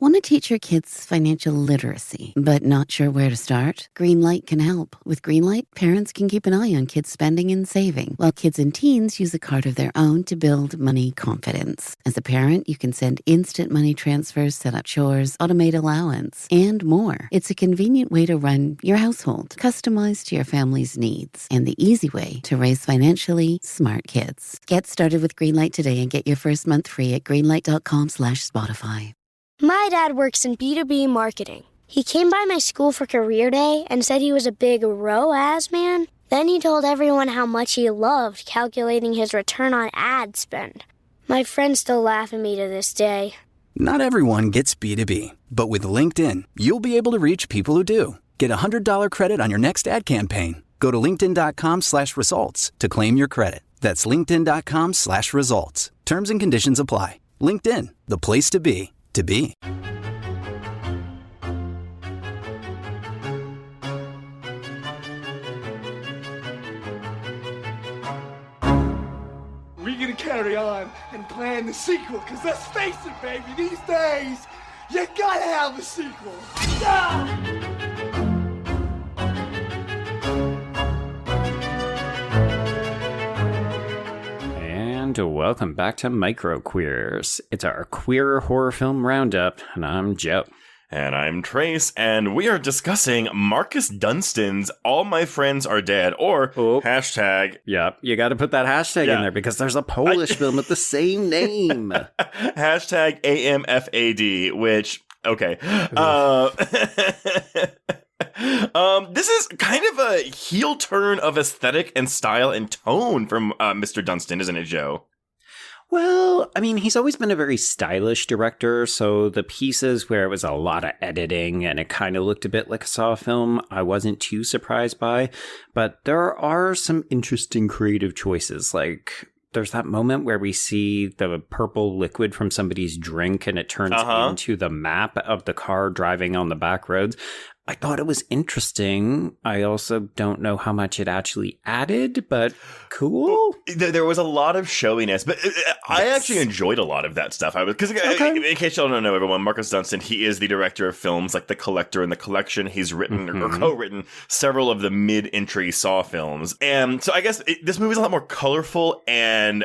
Want to teach your kids financial literacy, but not sure where to start? Greenlight can help. With Greenlight, parents can keep an eye on kids' spending and saving, while kids and teens use a card of their own to build money confidence. As a parent, you can send instant money transfers, set up chores, automate allowance, and more. It's a convenient way to run your household, customized to your family's needs, and the easy way to raise financially smart kids. Get started with Greenlight today and get your first month free at greenlight.com/Spotify. My dad works in B2B marketing. He came by my school for career day and said he was a big ROAS man. Then he told everyone how much he loved calculating his return on ad spend. My friends still laugh at me to this day. Not everyone gets B2B, but with LinkedIn, you'll be able to reach people who do. Get a $100 credit on your next ad campaign. Go to linkedin.com/results to claim your credit. That's linkedin.com/results. Terms and conditions apply. LinkedIn, the place to be. To be. We're gonna carry on and plan the sequel, because let's face it, baby, these days, you gotta have a sequel. And welcome back to Micro Queers. It's our queer horror film roundup, and I'm Joe. And I'm Trace, and we are discussing Marcus Dunstan's All My Friends Are Dead, or hashtag... Yeah, you got to put that hashtag in there, because there's a Polish film with the same name. Hashtag AMFAD, which... Okay. This is kind of a heel turn of aesthetic and style and tone from Mr. Dunstan, isn't it, Joe? Well, I mean, he's always been a very stylish director, so the pieces where it was a lot of editing and it kind of looked a bit like a Saw film, I wasn't too surprised by. But there are some interesting creative choices, like... There's that moment where we see the purple liquid from somebody's drink and it turns into the map of the car driving on the back roads. I thought it was interesting. I also don't know how much it actually added, but cool. There was a lot of showiness, but I actually enjoyed a lot of that stuff. Because in case y'all don't know, everyone, Marcus Dunstan, he is the director of films like The Collector and The Collection. He's written or co-written several of the mid-entry Saw films. And so I guess this movie is a lot more colorful and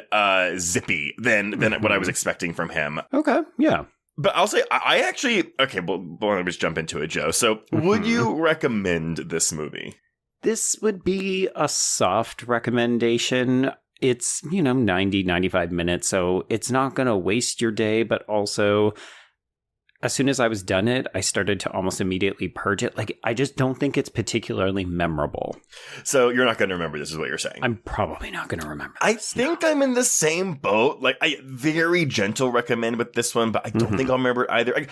zippy than what I was expecting from him. Okay, yeah. But I'll say, I actually... Okay, well, let me just jump into it, Joe. So, would you recommend this movie? This would be a soft recommendation. It's, 90, 95 minutes, so it's not going to waste your day, but also... As soon as I was done it, I started to almost immediately purge it. Like, I just don't think it's particularly memorable. So you're not going to remember this, is what you're saying? I'm probably not going to remember I think I'm in the same boat. Like, I very gentle recommend with this one, but I don't think I'll remember it either.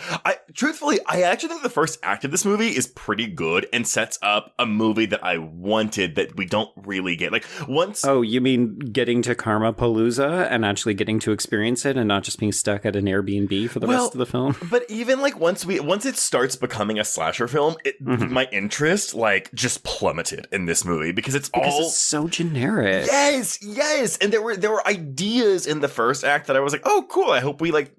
Truthfully, I actually think the first act of this movie is pretty good and sets up a movie that I wanted that we don't really get. Like, once... Oh, you mean getting to Karma Palooza and actually getting to experience it and not just being stuck at an Airbnb for the rest of the film? But even like once it starts becoming a slasher film, my interest like just plummeted in this movie because it's so generic. Yes, and there were ideas in the first act that I was like, oh, cool. I hope we like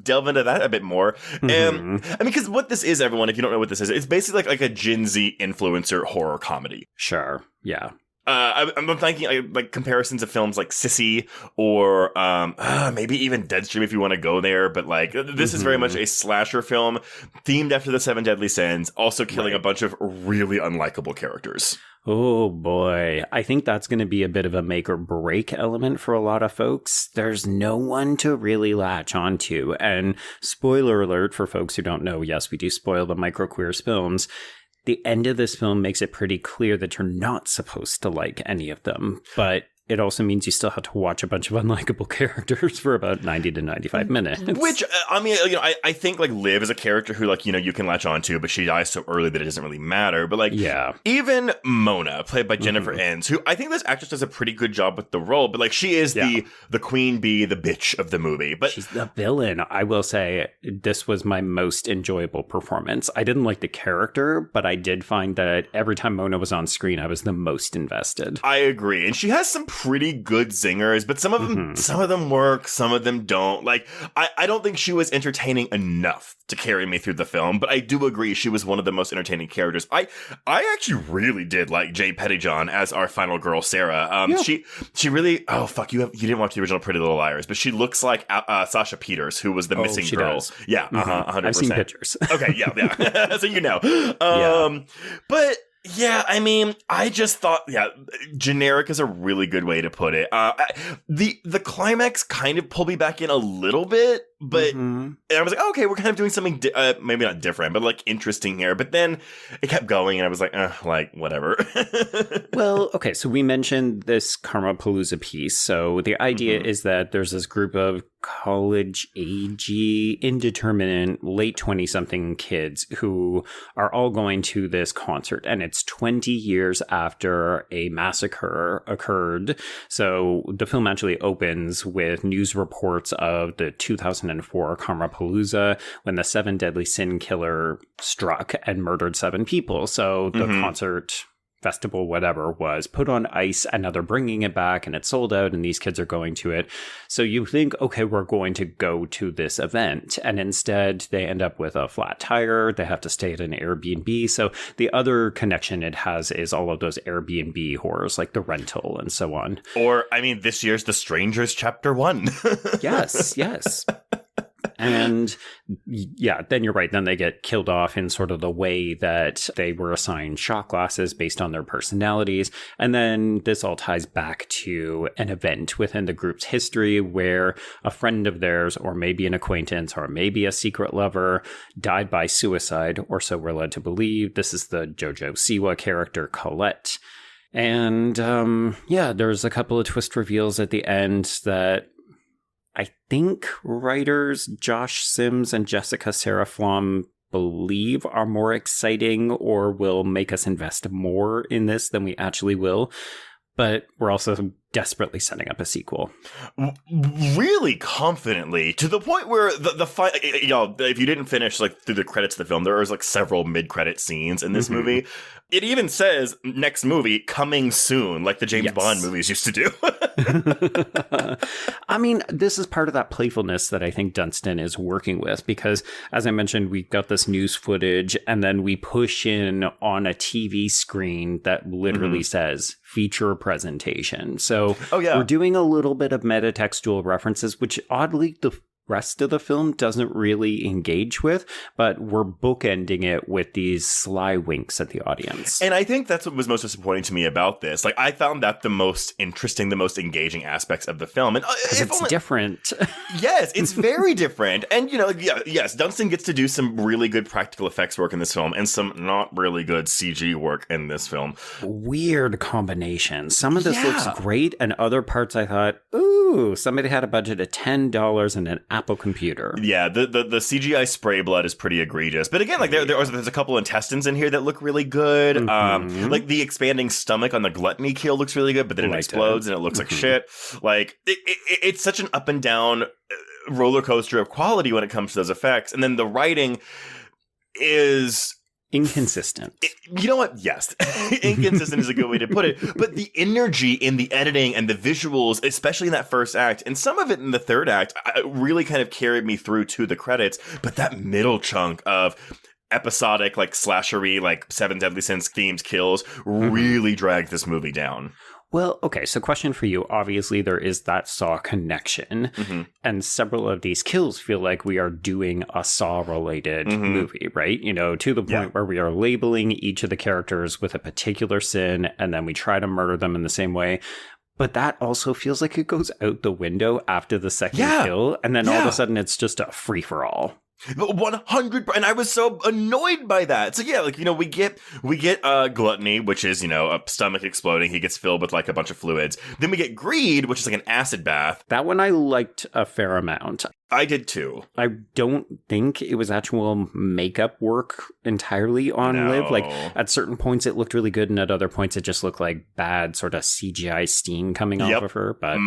delve into that a bit more. And I mean, because what this is, everyone, if you don't know what this is, it's basically like a Gen Z influencer horror comedy. Sure, yeah. I'm thinking like comparisons of films like Sissy or maybe even Deadstream if you want to go there. But like this is very much a slasher film themed after the Seven Deadly Sins, also killing a bunch of really unlikable characters. Oh boy, I think that's going to be a bit of a make or break element for a lot of folks. There's no one to really latch onto. And spoiler alert for folks who don't know, yes, we do spoil the microqueers films. The end of this film makes it pretty clear that you're not supposed to like any of them, but it also means you still have to watch a bunch of unlikable characters for about 90 to 95 minutes. Which, I mean, I think, like, Liv is a character who, like, you can latch on to, but she dies so early that it doesn't really matter. But, like, even Mona, played by Jennifer Enns, who I think this actress does a pretty good job with the role, but, like, she is the queen bee, the bitch of the movie. But she's the villain. I will say this was my most enjoyable performance. I didn't like the character, but I did find that every time Mona was on screen, I was the most invested. I agree. And she has some pretty good zingers, but some of them work, some of them don't. Like, I don't think she was entertaining enough to carry me through the film, but I do agree she was one of the most entertaining characters. I actually really did like Jay Pettyjohn as our final girl, Sarah. She really, you didn't watch the original Pretty Little Liars, but she looks like Sasha Peters, who was the missing girl. Does. Yeah, 100%. I've seen pictures. Okay, yeah. So you know. But yeah, I mean, I just thought, generic is a really good way to put it. The climax kind of pulled me back in a little bit, but and I was like, okay, we're kind of doing something maybe not different, but like interesting here. But then it kept going, and I was like, whatever. Well, okay, so we mentioned this Karmapalooza piece. So the idea is that there's this group of college-agey, indeterminate, late 20-something kids who are all going to this concert, and it's 20 years after a massacre occurred. So the film actually opens with news reports of the 2004 Karmapalooza, when the 7 deadly sin killer struck and murdered 7 people. So the concert, festival, whatever, was put on ice, and now they're bringing it back, and it's sold out, and these kids are going to it. So you think, okay, we're going to go to this event, and instead they end up with a flat tire. They have to stay at an Airbnb. So the other connection it has is all of those Airbnb horrors, like the rental and so on. Or, I mean, this year's The Strangers Chapter 1. Yes. And yeah, then you're right. Then they get killed off in sort of the way that they were assigned shot glasses based on their personalities. And then this all ties back to an event within the group's history where a friend of theirs, or maybe an acquaintance, or maybe a secret lover, died by suicide, or so we're led to believe. This is the Jojo Siwa character, Colette. And there's a couple of twist reveals at the end that I think writers Josh Sims and Jessica Seraflom believe are more exciting or will make us invest more in this than we actually will. But we're also desperately setting up a sequel. Really confidently, to the point where the if you didn't finish like through the credits of the film, there was like several mid-credit scenes in this movie. It even says next movie coming soon, like the James Bond movies used to do. I mean, this is part of that playfulness that I think Dunstan is working with, because as I mentioned, we've got this news footage, and then we push in on a TV screen that literally says feature presentation. So we're doing a little bit of metatextual references, which oddly the rest of the film doesn't really engage with, but we're bookending it with these sly winks at the audience. And I think that's what was most disappointing to me about this. Like, I found that the most interesting, the most engaging aspects of the film. And it's different. Yes, it's very different. And, yes, Dunstan gets to do some really good practical effects work in this film and some not really good CG work in this film. Weird combination. Some of this looks great, and other parts I thought, ooh, somebody had a budget of $10 and an Apple computer. Yeah, the CGI spray blood is pretty egregious. But again, like there's a couple intestines in here that look really good. Like the expanding stomach on the gluttony kill looks really good, but then it explodes and it looks like shit. Like it's such an up and down roller coaster of quality when it comes to those effects. And then the writing is inconsistent. You know what? Yes. Inconsistent is a good way to put it. But the energy in the editing and the visuals, especially in that first act, and some of it in the third act, really kind of carried me through to the credits. But that middle chunk of episodic, like slashery, like 7 Deadly Sins themed kills really dragged this movie down. Well, okay, so question for you. Obviously, there is that Saw connection, and several of these kills feel like we are doing a Saw-related movie, right? To the point where we are labeling each of the characters with a particular sin, and then we try to murder them in the same way. But that also feels like it goes out the window after the second kill, and then all of a sudden it's just a free-for-all. 100%, and I was so annoyed by that. So yeah, like, we get gluttony, which is, a stomach exploding. He gets filled with like a bunch of fluids. Then we get greed, which is like an acid bath. That one I liked a fair amount. I did too. I don't think it was actual makeup work entirely on Liv. Like at certain points it looked really good, and at other points it just looked like bad sort of CGI steam coming off of her. But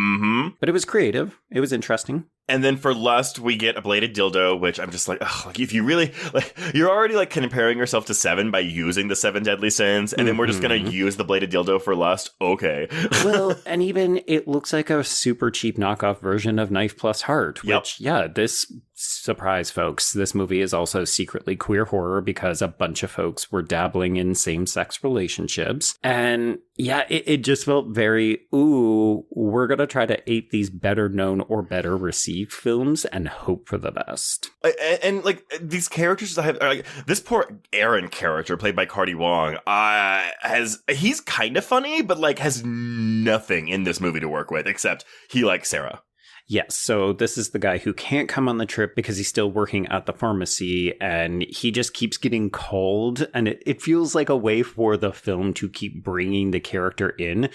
it was creative. It was interesting. And then for lust, we get a bladed dildo, which I'm just like, ugh, like if you really, like, you're already like comparing yourself to Seven by using the 7 deadly sins, and then we're just going to use the bladed dildo for lust. Okay. Well, and even it looks like a super cheap knockoff version of Knife Plus Heart, which, this surprise, folks, this movie is also secretly queer horror because a bunch of folks were dabbling in same-sex relationships. And yeah, it just felt very, ooh, we're going to try to ape these better known or better received films and hope for the best. And like these characters have, like, this poor Aaron character played by Cardi Wong he's kind of funny, but like has nothing in this movie to work with except he likes Sarah. Yes, so this is the guy who can't come on the trip because he's still working at the pharmacy, and he just keeps getting called, and it feels like a way for the film to keep bringing the character in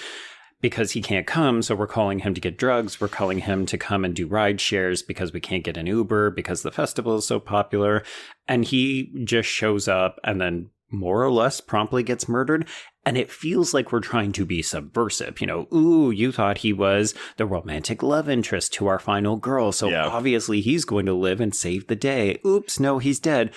because he can't come, so we're calling him to get drugs, we're calling him to come and do ride shares because we can't get an Uber because the festival is so popular, and he just shows up and then more or less promptly gets murdered. And it feels like we're trying to be subversive. You know, ooh, you thought he was the romantic love interest to our final girl. So obviously he's going to live and save the day. Oops, no, he's dead.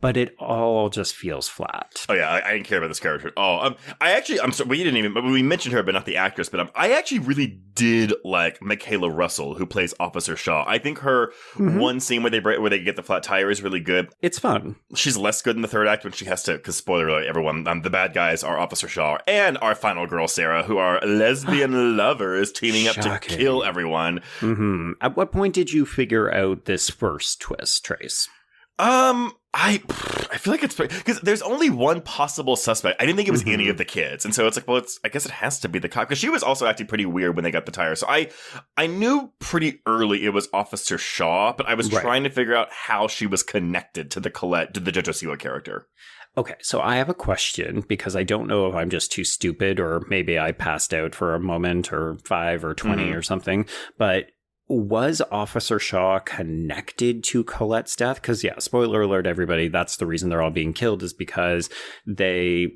But it all just feels flat. Oh, yeah, I didn't care about this character at all. I'm sorry, we mentioned her, but not the actress, but I actually really did like Michaela Russell, who plays Officer Shaw. I think her one scene where they get the flat tire is really good. It's fun. She's less good in the third act when she has to, because spoiler alert, everyone, the bad guys are Officer Shaw and our final girl, Sarah, who are lesbian lovers teaming up to kill everyone. Mm-hmm. At what point did you figure out this first twist, Trace? I feel like it's because there's only one possible suspect. I didn't think it was any of the kids, and so it's like, well, I guess it has to be the cop because she was also acting pretty weird when they got the tire. So I knew pretty early it was Officer Shaw, but I was trying to figure out how she was connected to the Jojo Siwa character. Okay, so I have a question because I don't know if I'm just too stupid or maybe I passed out for a moment or 5 or 20 or something, but was Officer Shaw connected to Colette's death? Because, yeah, spoiler alert, everybody, that's the reason they're all being killed is because they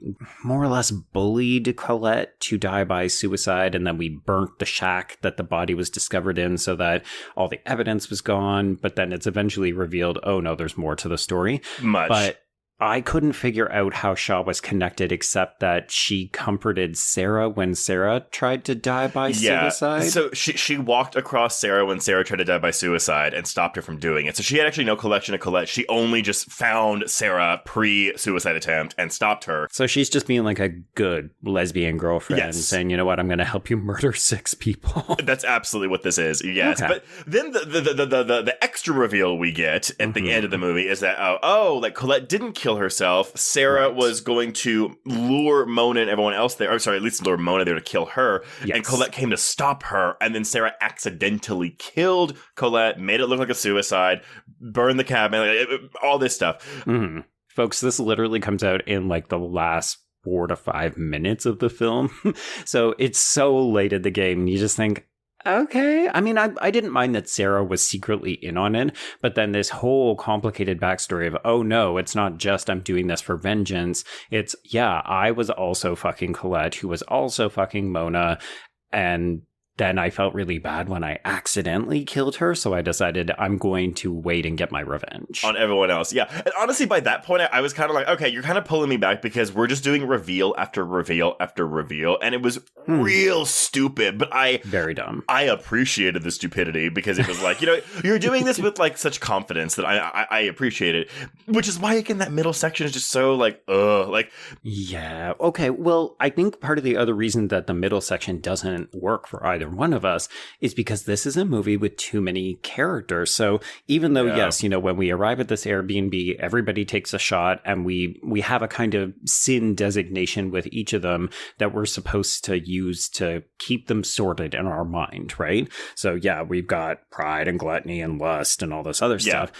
more or less bullied Colette to die by suicide, and then we burnt the shack that the body was discovered in so that all the evidence was gone, but then it's eventually revealed, oh no, there's more to the story. But I couldn't figure out how Shaw was connected except that she comforted Sarah when Sarah tried to die by suicide. So she walked across Sarah when Sarah tried to die by suicide and stopped her from doing it. So she had actually no collection of Colette. She only just found Sarah pre-suicide attempt and stopped her. So she's just being like a good lesbian girlfriend saying, you know what, I'm going to help you murder 6 people. That's absolutely what this is. Yes. Okay. But then the extra reveal we get at the end of the movie is that, like Colette didn't kill herself. Sarah was going to lure Mona and everyone else there. I'm sorry, at least lure Mona there to kill her. Yes. And Colette came to stop her. And then Sarah accidentally killed Colette, made it look like a suicide, burned the cabin, all this stuff. Mm-hmm. Folks, this literally comes out in like the last 4 to 5 minutes of the film. So it's so late in the game. You just think, okay. I mean, I didn't mind that Sarah was secretly in on it, but then this whole complicated backstory of, oh no, it's not just I'm doing this for vengeance. It's, yeah, I was also fucking Colette, who was also fucking Mona, and then I felt really bad when I accidentally killed her, so I decided I'm going to wait and get my revenge. On everyone else, yeah. And honestly, by that point, I was kind of like, okay, you're kind of pulling me back because we're just doing reveal after reveal after reveal, and it was real stupid, but very dumb. I appreciated the stupidity because it was like, you know, you're doing this with like such confidence that I appreciate it, which is why, again, that middle section is just so like, like. Yeah, okay, well, I think part of the other reason that the middle section doesn't work for either one of us is because this is a movie with too many characters. So even though, yes, you know, when we arrive at this Airbnb, everybody takes a shot and we have a kind of sin designation with each of them that we're supposed to use to keep them sorted in our mind, right? So yeah, we've got pride and gluttony and lust and all this other stuff.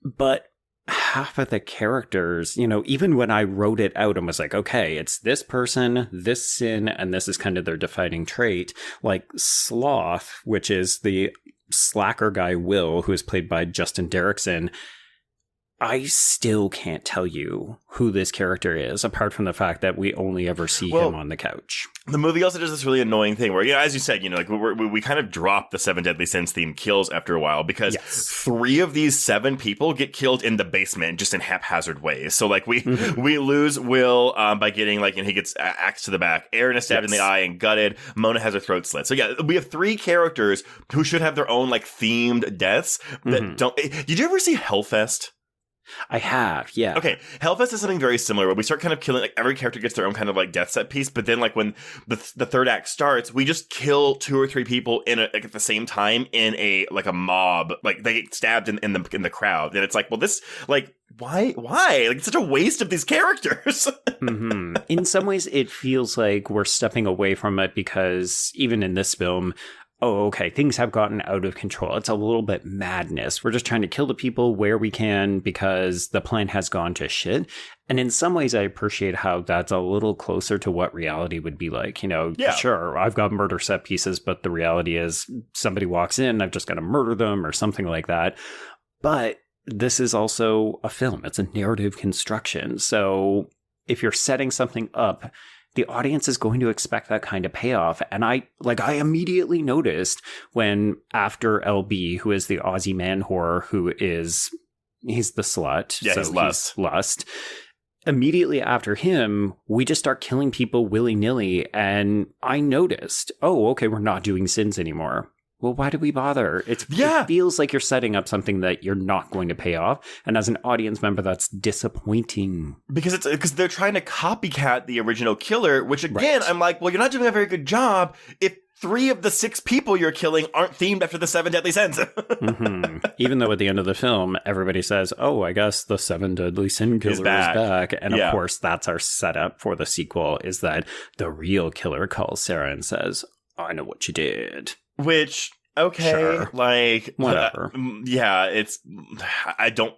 But half of the characters, you know, even when I wrote it out and was like, okay, it's this person, this sin, and this is kind of their defining trait, like Sloth, which is the slacker guy Will, who is played by Justin Derrickson. I still can't tell you who this character is, apart from the fact that we only ever see him on the couch. The movie also does this really annoying thing where, as you said, like we kind of drop the Seven Deadly Sins theme kills after a while because 3 of these 7 people get killed in the basement just in haphazard ways. So like we lose Will by getting he gets axed to the back. Aaron is stabbed in the eye and gutted. Mona has her throat slit. So yeah, we have 3 characters who should have their own themed deaths that don't. Did you ever see Hellfest? I have, yeah. Okay, Hellfest is something very similar where we start kind of killing, every character gets their own kind of death set piece, but then when the third act starts, we just kill 2 or 3 people in at the same time in a mob, they get stabbed in the crowd, and it's this why? It's such a waste of these characters. In some ways, it feels like we're stepping away from it because even in this film, things have gotten out of control. It's a little bit madness. We're just trying to kill the people where we can because the plan has gone to shit. And in some ways, I appreciate how that's a little closer to what reality would be like. Sure, I've got murder set pieces, but the reality is somebody walks in, I've just got to murder them or something like that. But this is also a film. It's a narrative construction. So if you're setting something up, the audience is going to expect that kind of payoff. And I immediately noticed when after LB, who is the Aussie man whore, he's the slut. Yeah, so he's Lust. Immediately after him, we just start killing people willy-nilly. And I noticed, we're not doing sins anymore. Well, why do we bother? It feels like you're setting up something that you're not going to pay off. And as an audience member, that's disappointing. Because they're trying to copycat the original killer, which again, I'm you're not doing a very good job if 3 of the 6 people you're killing aren't themed after the 7 Deadly Sins. Even though at the end of the film, everybody says, I guess the 7 Deadly Sin killer is back. And of course, that's our setup for the sequel, is that the real killer calls Sarah and says, I know what you did. Which, sure. Whatever. It's, I don't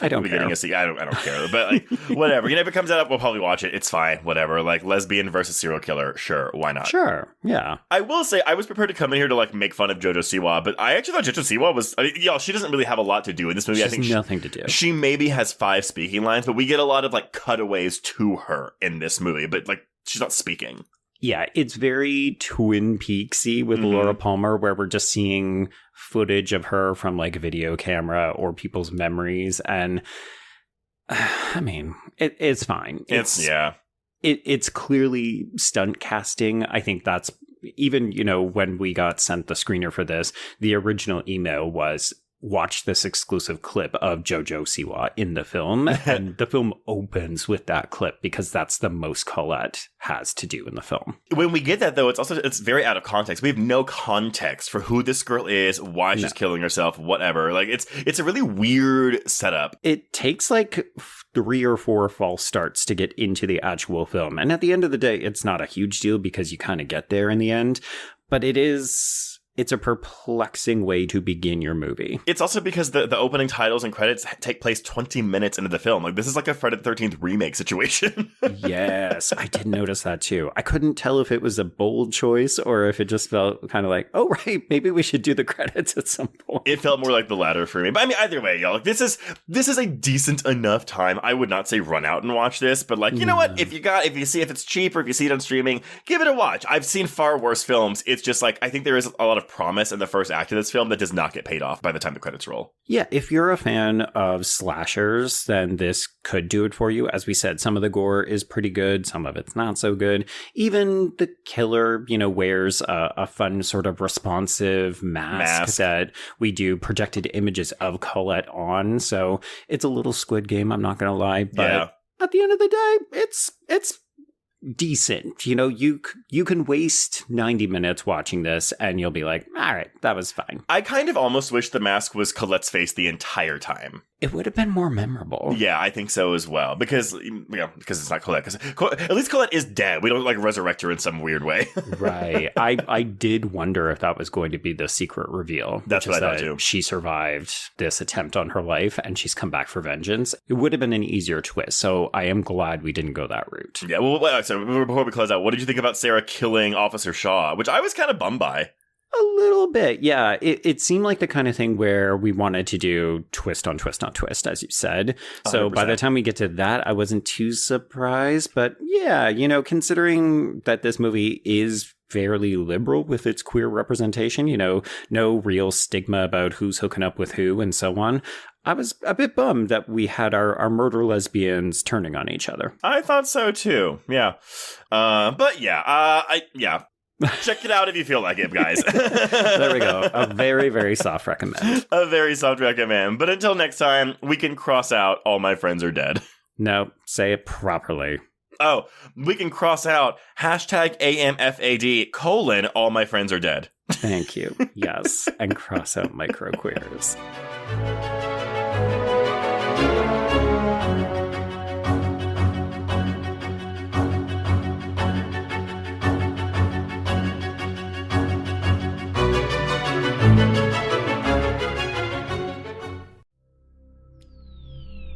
getting a sequel. I don't care, but whatever. If it comes out, we'll probably watch it. It's fine. Whatever. Lesbian versus serial killer. Sure. Why not? Sure. Yeah. I will say I was prepared to come in here to make fun of JoJo Siwa, but I actually thought JoJo Siwa was, she doesn't really have a lot to do in this movie. She I think has nothing to do. She maybe has 5 speaking lines, but we get a lot of cutaways to her in this movie, but she's not speaking. Yeah, it's very Twin Peaksy with Laura Palmer, where we're just seeing footage of her from a video camera or people's memories. And I mean, it's fine. It's clearly stunt casting. I think that's even, when we got sent the screener for this, the original email was, watch this exclusive clip of JoJo Siwa in the film. And the film opens with that clip because that's the most Colette has to do in the film. When we get that, though, it's very out of context. We have no context for who this girl is, why she's killing herself, whatever. It's a really weird setup. It takes 3 or 4 false starts to get into the actual film. And at the end of the day, it's not a huge deal because you kind of get there in the end. But it's a perplexing way to begin your movie. It's also because the opening titles and credits take place 20 minutes into the film. This is a Friday the 13th remake situation. Yes, I did notice that too. I couldn't tell if it was a bold choice or if it just felt kind of right, maybe we should do the credits at some point. It felt more like the latter for me. But I mean, either way, y'all, this is a decent enough time. I would not say run out and watch this, but you know what? If it's cheap or if you see it on streaming, give it a watch. I've seen far worse films. It's just I think there is a lot of promise in the first act of this film that does not get paid off by the time the credits roll. Yeah, if you're a fan of slashers, then this could do it for you. As we said, some of the gore is pretty good, some of it's not so good. Even the killer, wears a fun sort of responsive mask that we do projected images of Colette on. So it's a little Squid Game, I'm not going to lie. But at the end of the day, it's decent. You can waste 90 minutes watching this and you'll be like, all right, that was fine. I kind of almost wish the mask was Colette's face the entire time. It would have been more memorable. Yeah, I think so as well. Because it's not Colette. Because at least Colette is dead. We don't resurrect her in some weird way. Right. I did wonder if that was going to be the secret reveal. That's what I thought too. She survived this attempt on her life and she's come back for vengeance. It would have been an easier twist. So I am glad we didn't go that route. Yeah. Well, so before we close out, what did you think about Sarah killing Officer Shaw? Which I was kind of bummed by. A little bit, yeah. It seemed like the kind of thing where we wanted to do twist on twist on twist, as you said. So 100%. by the time we get to that, I wasn't too surprised. But yeah, considering that this movie is fairly liberal with its queer representation, no real stigma about who's hooking up with who and so on. I was a bit bummed that we had our murder lesbians turning on each other. I thought so too, yeah. But yeah, check it out if you feel like it, guys. There we go. A very, very soft recommend. A very soft recommend. But until next time, we can cross out all my friends are dead. No, say it properly. Oh, we can cross out #AMFAD : all my friends are dead. Thank you. Yes. And cross out microqueers.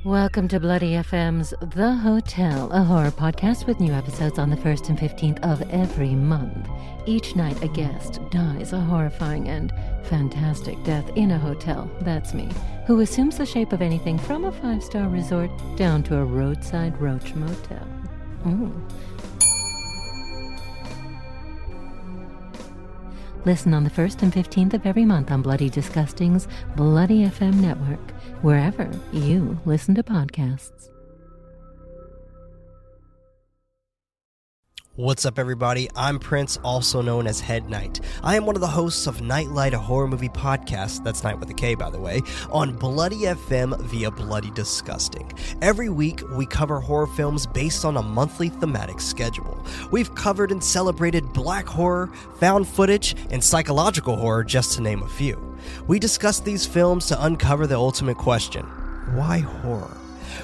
Welcome to Bloody FM's The Hotel, a horror podcast with new episodes on the 1st and 15th of every month. Each night a guest dies a horrifying and fantastic death in a hotel, that's me, who assumes the shape of anything from a 5-star resort down to a roadside roach motel. Ooh. Listen on the 1st and 15th of every month on Bloody Disgusting's Bloody FM network, wherever you listen to podcasts. What's up, everybody? I'm Prince, also known as Head Knight. I am one of the hosts of Nightlight, a horror movie podcast, that's Night with a K, by the way, on Bloody FM via Bloody Disgusting. Every week, we cover horror films based on a monthly thematic schedule. We've covered and celebrated black horror, found footage, and psychological horror, just to name a few. We discuss these films to uncover the ultimate question: why horror?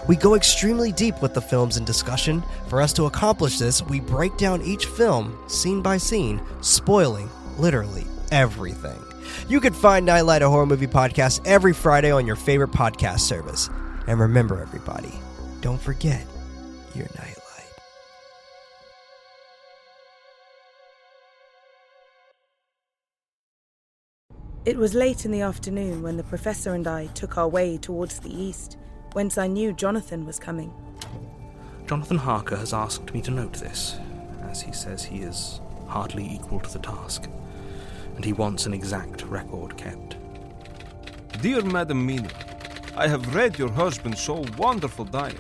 We go extremely deep with the films in discussion. For us to accomplish this, we break down each film, scene by scene, spoiling literally everything. You can find Nightlight, a horror movie podcast, every Friday on your favorite podcast service. And remember, everybody, don't forget your nightlight. It was late in the afternoon when the professor and I took our way towards the east, whence I knew Jonathan was coming. Jonathan Harker has asked me to note this, as he says he is hardly equal to the task, and he wants an exact record kept. Dear Madam Mina, I have read your husband's so wonderful diary.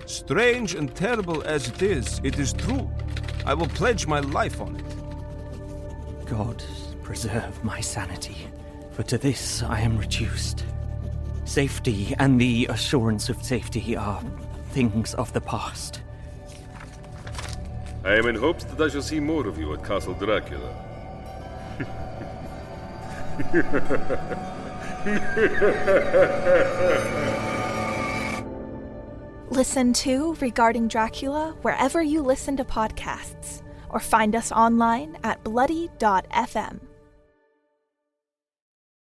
Strange and terrible as it is true. I will pledge my life on it. God preserve my sanity, for to this I am reduced. Safety and the assurance of safety are things of the past. I am in hopes that I shall see more of you at Castle Dracula. Listen to Regarding Dracula wherever you listen to podcasts, or find us online at bloody.fm.